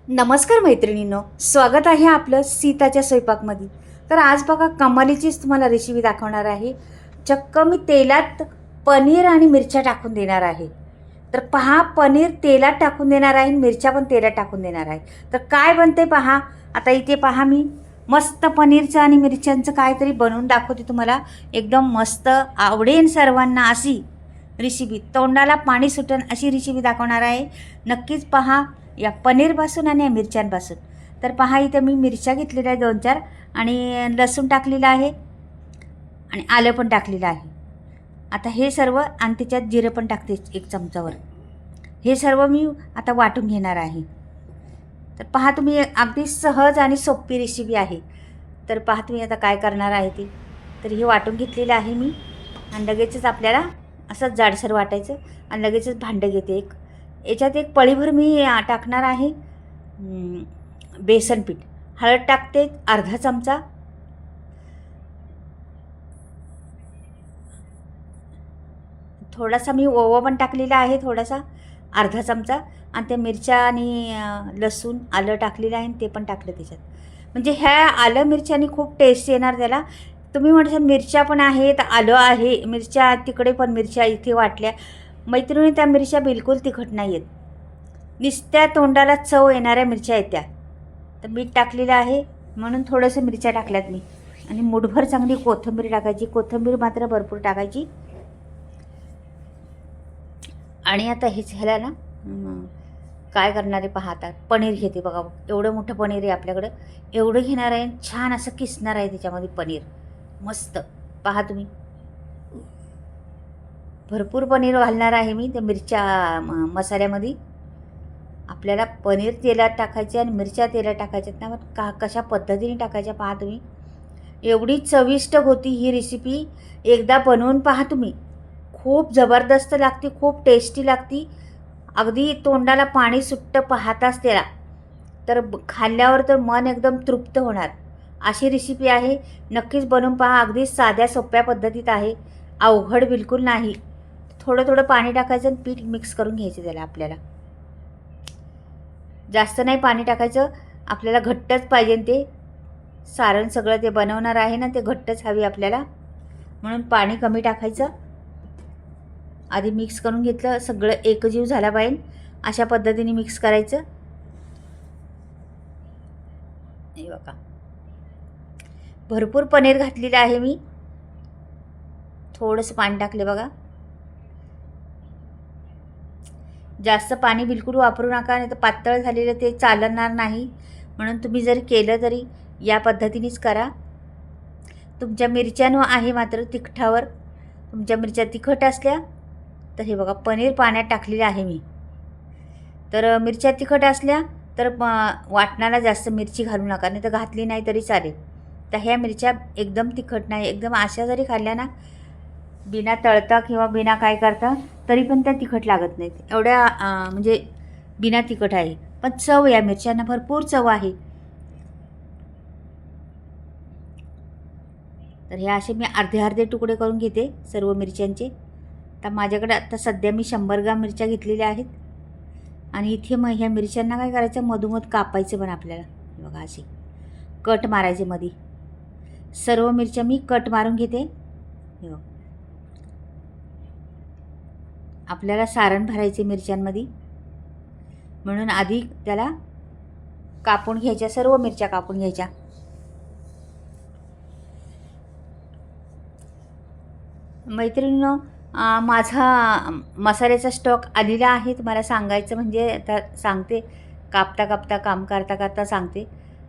नमस्कार मैत्रिणींनो, स्वागत आहे आपलं सीताच्या स्वयंपाकमध्ये. तर आज बघा कमालीचीच तुम्हाला रेसिपी दाखवणार आहे. चक्क मी तेलात पनीर आणि मिरच्या टाकून देणार आहे. तर पहा, पनीर तेलात टाकून देणार आहे, मिरच्या पण तेलात टाकून देणार आहे. तर काय बनते पहा. आता इथे पहा, मी मस्त पनीरचं आणि मिरच्यांचं काहीतरी बनवून दाखवते तुम्हाला. एकदम मस्त आवडेल सर्वांना अशी रेसिपी, तोंडाला पाणी सुटन अशी रेसिपी दाखवणार आहे. नक्कीच पहा या पनीरपासून आणि या मिरच्यांपासून. तर पहा, इथं मी मिरच्या घेतलेल्या आहे 2-4 आणि लसूण टाकलेलं आहे आणि आलं पण टाकलेलं आहे. आता हे सर्व आणि त्याच्यात जिरं पण टाकते 1 चमचावर. हे सर्व मी आता वाटून घेणार आहे. तर पहा, तुम्ही अगदी सहज आणि सोपी रेसिपी आहे. तर पहा तुम्ही आता काय करणार आहे ती. तर हे वाटून घेतलेलं आहे मी आणि लगेचच आपल्याला असंच जाडसर वाटायचं आणि लगेचच भांडं घेते एक. याच्यात एक पळीभर मी टाकणार आहे बेसन पीठ. हळद टाकते अर्धा चमचा, थोडासा मी ओवा पण टाकलेला आहे, थोडासा अर्धा चमचा. आणि त्या मिरच्या आणि लसूण आलं टाकलेलं आहे ते पण टाकलं त्याच्यात. म्हणजे ह्या आलं मिरच्यानी खूप टेस्ट येणार त्याला. तुम्ही म्हणता मिरच्या पण आहेत, आलं आहे, मिरच्या तिकडे पण मिरच्या इथे वाटल्या. मैत्रिणी, त्या मिरच्या बिलकुल तिखट नाही आहेत, नुसत्या तोंडाला चव येणाऱ्या मिरच्या आहेत त्या. तर मीठ टाकलेलं आहे म्हणून थोडंसं मिरच्या टाकल्यात मी. आणि मुठभर चांगली कोथिंबीर टाकायची, कोथिंबीर मात्र भरपूर टाकायची. आणि आता हेच ह्याला ना काय करणार आहे पहा. आता पनीर घेते बघा. एवढं मोठं पनीर आहे आपल्याकडं, एवढं घेणार आहे. छान असं किसणार आहे त्याच्यामध्ये पनीर मस्त. पहा तुम्ही, भरपूर पनीर घालणार आहे मी त्या मिरच्या मसाल्यामध्ये. आपल्याला पनीर तेलात टाकायचे आणि मिरच्या तेलात टाकायच्यात ना, कशा पद्धतीने टाकायच्या पहा तुम्ही. एवढी चविष्ट होती ही रेसिपी. एकदा बनवून पहा तुम्ही. खूप जबरदस्त लागते, खूप टेस्टी लागती. अगदी तोंडाला पाणी सुट्टं पाहताच त्याला. तर खाल्ल्यावर तर मन एकदम तृप्त होणार अशी रेसिपी आहे. नक्कीच बनवून पहा. अगदी साध्या सोप्या पद्धतीत आहे, अवघड बिलकुल नाही. थोडं थोडं पाणी टाकायचं आणि पीठ मिक्स करून घ्यायचं त्याला. आपल्याला जास्त नाही पाणी टाकायचं, आपल्याला घट्टच पाहिजे ते सारण. सगळं ते बनवणार आहे ना, ते घट्टच हवी आपल्याला, म्हणून पाणी कमी टाकायचं. आधी मिक्स करून घेतलं, सगळं एकजीव झाला पाहिजे अशा पद्धतीने मिक्स करायचं. हे बघा, भरपूर पनीर घातलेलं आहे मी. थोडंसं पाणी टाकले बघा. जास्त पाणी बिलकुल वापरू नका, नाही तर पातळ झालेलं ते चालणार नाही. म्हणून तुम्ही जर केलं तरी या पद्धतीनेच करा. तुमच्या मिरच्यांवर आहे मात्र तिखटावर. तुमच्या मिरच्या तिखट असल्या तर हे बघा पनीर पाण्यात टाकलेलं आहे मी. तर मिरच्या तिखट असल्या तर वाटणाला जास्त मिरची घालू नका, नाही तर घातली नाही तरी चालेल. तर ह्या मिरच्या एकदम तिखट नाही, एकदम अशा जरी खाल्ल्या ना, बिना तळता किंवा बिना काय करता, तरी पण त्या तिखट लागत नाहीत. एवढ्या म्हणजे बिना तिखट आहे, पण चव या मिरच्यांना भरपूर चव आहे. तर हे असे मी अर्धे अर्धे तुकडे करून घेते सर्व मिरच्यांचे. तर माझ्याकडे आता सध्या मी 100 ग्राम मिरच्या घेतलेल्या आहेत. आणि इथे मग ह्या मिरच्यांना काय करायचं, मधोमध कापायचं पण आपल्याला. बघा असे कट मारायचे मध्ये. सर्व मिरच्या मी कट मारून घेते. आपल्याला सारण भरायचे मिरच्यांमध्ये, म्हणून आधी त्याला कापून घ्यायच्या, सर्व मिरच्या कापून घ्यायच्या. मैत्रिणींनो, माझा मसाल्याचा स्टॉक आलेला आहे. तुम्हाला सांगायचं म्हणजे आता सांगते, कापता कापता काम करता करता सांगते.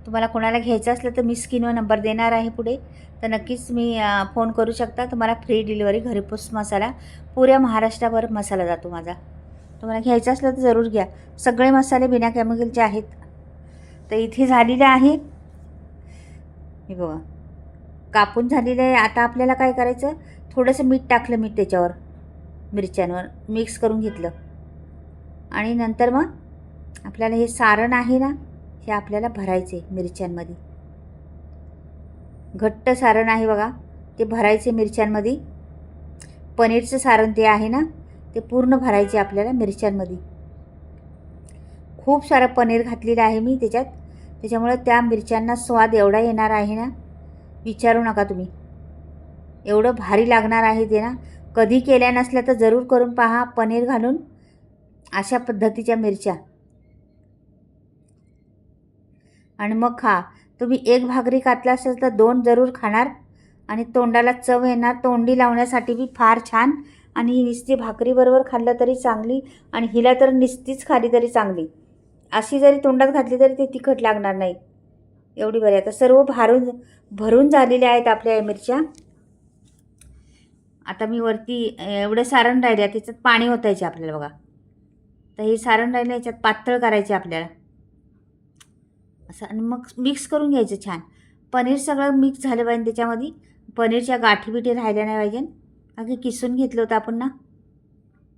तुम्हाला कोणाला घ्यायचं असलं तर मी स्क्रीनवर नंबर देणार आहे पुढे. तर नक्कीच मी फोन करू शकता. तुम्हाला फ्री डिलिव्हरी, घरपोच मसाला, पुऱ्या महाराष्ट्राभर मसाला जातो माझा. तुम्हाला घ्यायचं असलं तर जरूर घ्या. सगळे मसाले बिना केमिकलचे आहेत. तर इथे झालेले आहे हे बघा, कापून झालेलं आहे. आता आपल्याला काय करायचं, थोडंसं मीठ टाकलं मी त्याच्यावर, मिरच्यांवर मिक्स करून घेतलं. आणि नंतर मग आपल्याला हे सारण आहे ना, हे आपल्याला भरायचे मिरच्यांमध्ये. घट्ट सारण आहे बघा, ते भरायचे मिरच्यांमध्ये. पनीरचं सारण ते आहे ना, ते पूर्ण भरायचे आपल्याला मिरच्यांमध्ये. खूप सारं पनीर घातलेलं आहे मी त्याच्यात, त्याच्यामुळे त्या मिरच्यांना स्वाद एवढा येणार आहे ना, विचारू नका तुम्ही. एवढं भारी लागणार आहे ते ना. कधी केल्या नसल्या तर जरूर करून पहा पनीर घालून अशा पद्धतीच्या मिरच्या, आणि मग खा. तुम्ही एक भाकरी खातला असेल तर 2 जरूर खाणार, आणि तोंडाला चव येणार. तोंडी लावण्यासाठी बी फार छान, आणि नुसती भाकरीबरोबर खाल्लं तरी चांगली, आणि हिला तर नुसतीच खाली तरी चांगली. अशी जरी तोंडात घातली तरी ते तिखट लागणार नाही, एवढी बरी. आता सर्व भरून झालेल्या आहेत आपल्या मिरच्या. आता मी वरती एवढं सारण राहिले, त्याच्यात पाणी ओतायचे आपल्याला बघा. तर हे सारण राहिलं याच्यात पातळ करायचे आपल्याला असं, आणि मग मिक्स करून घ्यायचं छान. पनीर सगळं मिक्स झालं पाहिजे त्याच्यामध्ये. पनीरच्या गाठी बिठी राहिल्या नाही पाहिजे. अगदी किसून घेतलं होतं आपण ना.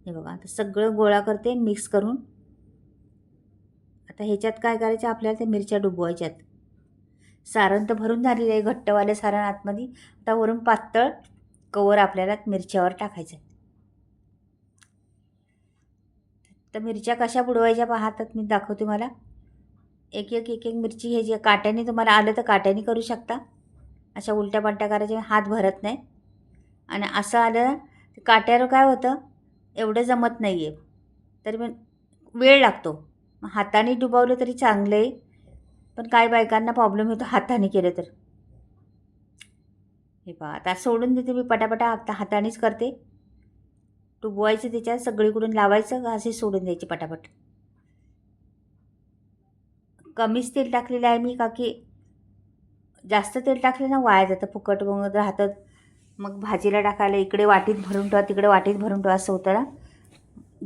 हे बघा आता सगळं गोळा करते मिक्स करून. आता ह्याच्यात काय करायचं आपल्याला, त्या मिरच्या डुबवायच्यात. सारण तर भरून झालेलं आहे, घट्टवालं सारण आतमध्ये. आता वरून पातळ कवर आपल्याला मिरच्यावर टाकायचं. तर मिरच्या कशा बुडवायच्या पाहतात मी दाखवते मला. एक एक मिरची घ्यायची. काट्याने तुम्हाला आलं तर काट्याने करू शकता, अशा उलट्या पालट्या करायच्या, हात भरत नाही. आणि असं आलं काट्यावर काय होतं, एवढं जमत नाही आहे, तरी पण वेळ लागतो. हाताने डुबवलं तरी चांगलं आहे, पण काय बायकांना प्रॉब्लेम होतो हाताने केलं तर. हे पहा आता सोडून देते मी पटापटा. आता हातानेच करते. डुबवायचं त्याच्यात, सगळीकडून लावायचं, असे सोडून द्यायचे पटापट. कमीच तेल टाकलेलं आहे मी, का की जास्त तेल टाकलं ना वाया जातं, फुकट राहतं. मग भाजीला टाकायला इकडे वाटीत भरून ठेवा, तिकडे वाटीत भरून ठेवा, असं होतं ना.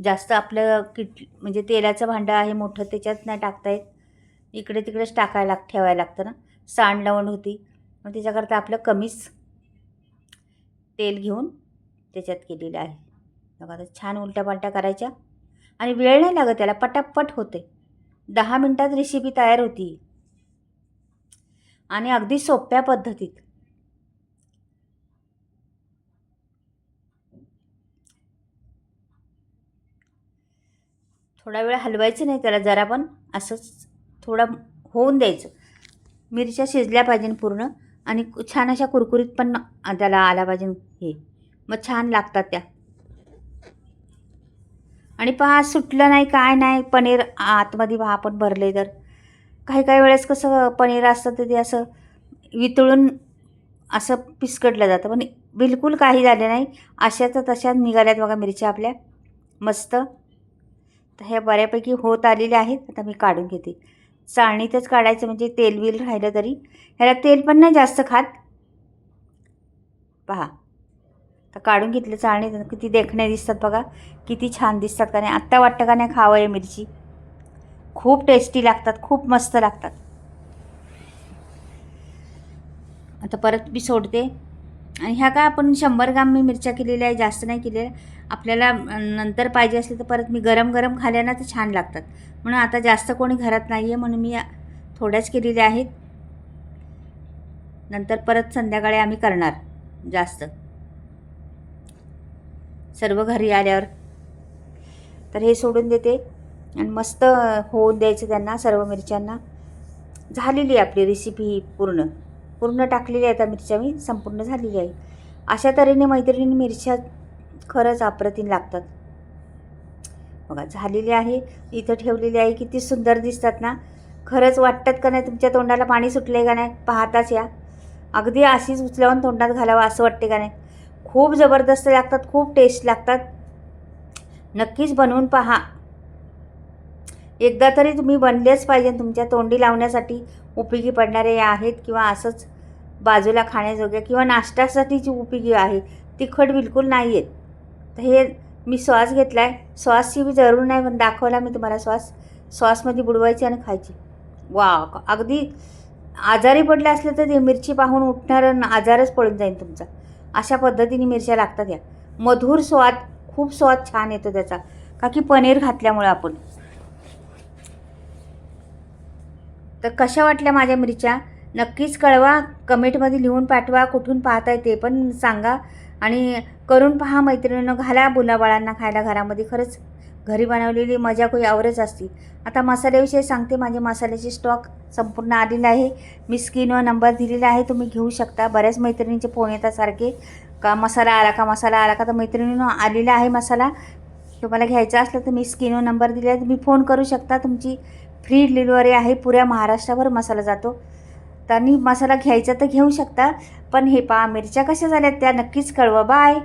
जास्त आपलं म्हणजे तेलाचं भांडं आहे मोठं, त्याच्यात नाही टाकता येत. इकडे तिकडेच टाकायला ठेवायला लागतं ना, सांड लावून होती. मग त्याच्याकरता आपलं कमीच तेल घेऊन त्याच्यात केलेलं आहे. बघा आता छान उलट्या पालट्या करायच्या, आणि वेळ नाही लागत त्याला, पटापट होते. 10 मिनटात रेसिपी तयार होती, आणि अगदी सोप्या पद्धतीत. थोडा वेळ हलवायचं नाही त्याला, जरा पण असंच थोडं होऊन द्यायचं. मिरच्या शिजल्या पाहिजे पूर्ण, आणि छान अशा कुरकुरीत पण त्याला आला पाहिजे हे, मग छान लागतात त्या. आणि पहा सुटलं नाही काय नाही, पनीर आतमध्ये पहा आपण भरले. तर काही वेळेस कसं पनीर असतं तर ते असं वितळून असं पिसकटलं जातं, पण बिलकुल काही झाले नाही. अशाच तशा निघाल्यात बघा मिरच्या आपल्या मस्त. तर ह्या बऱ्यापैकी होत आलेल्या आहेत. आता मी काढून घेते. चाळणीतच काढायचं, म्हणजे तेल बिल राहिलं तरी. ह्याला तेल पण नाही जास्त खात. पहा तर काढून घेतलं चाळणीत. किती देखणे दिसतात बघा, किती छान दिसतात का नाही. आत्ता वाटतं का नाही खावं या मिरची. खूप टेस्टी लागतात, खूप मस्त लागतात. आता परत मी सोडते. आणि ह्या काय आपण 100 ग्राम मी मिरच्या केलेल्या आहे, जास्त नाही केलेल्या. आपल्याला नंतर पाहिजे असले तर परत मी गरम गरम खाल्या ना तर छान लागतात. म्हणून आता जास्त कोणी घरात नाही आहे, म्हणून मी थोड्याच केलेल्या आहेत. नंतर परत संध्याकाळी आम्ही करणार जास्त, सर्व घरी आल्यावर. तर हे सोडून देते, आणि मस्त होऊन द्यायचं त्यांना सर्व मिरच्यांना. झालेली आहे आपली रेसिपी ही पूर्ण टाकलेली आहे. आता मिरच्या मी संपूर्ण झालेली आहे. अशा तऱ्हेने मैत्रिणी मिरच्या खरंच अप्रतिम लागतात बघा. झालेली आहे, इथं ठेवलेली आहे. किती सुंदर दिसतात ना. खरंच वाटतात का नाही, तुमच्या तोंडाला पाणी सुटले का नाही पाहताच या. अगदी अशीच उचलावून तोंडात घालावं असं वाटते का नाही. खूप जबरदस्त लागतात, खूप टेस्ट लागतात. नक्कीच बनवून पहा. एकदा तरी तुम्ही बनलेच पाहिजे. तुमच्या तोंडी लावण्यासाठी उपयोगी पडणारे आहेत, किंवा असंच बाजूला खाण्याजोग्या किंवा नाश्त्यासाठीची उपयोगी आहे. तिखट बिलकुल नाही आहेत. तर हे मी सॉस घेतला आहे. सॉसची बी जरूर नाही, पण दाखवला मी तुम्हाला. सॉसमध्ये बुडवायची आणि खायची. वा, अगदी आजारी पडले असले तर मिरची पाहून उठणार, आजारच पडून जाईल तुमचा. अशा पद्धतीने मिरच्या लागतात या. मधुर स्वाद, खूप स्वाद छान येतो त्याचा, का की पनीर घातल्यामुळे आपण. तर कशा वाटल्या माझ्या मिरच्या नक्कीच कळवा. कमेंटमध्ये लिहून पाठवा. कुठून पाहताय ते पण सांगा, आणि करून पहा मैत्रिणींनो. घाला मुलाबाळांना खायला घरामध्ये. खरंच घरी बनवलेली मजा काही औरच असते. आता मसाल्याविषयी सांगते. माझे मसाल्याचे स्टॉक संपूर्ण आलेला आहे. मी स्क्रीनवर नंबर दिलेला आहे, तुम्ही घेऊ शकता. बऱ्याच मैत्रिणींचे फोन येतात सारखे का मसाला आला का, मसाला आला का. तर मैत्रिणींनो आलेला आहे मसाला. तुम्हाला घ्यायचा असलं तर मी स्क्रीनवर नंबर दिला आहे, तुम्ही फोन करू शकता. तुमची फ्री डिलिव्हरी आहे. पुऱ्या महाराष्ट्राभर मसाला जातो. त्यांनी मसाला घ्यायचा तर घेऊ शकता. पण हे पहा मिरच्या कशा झाल्यात त्या नक्कीच कळवा. बाय.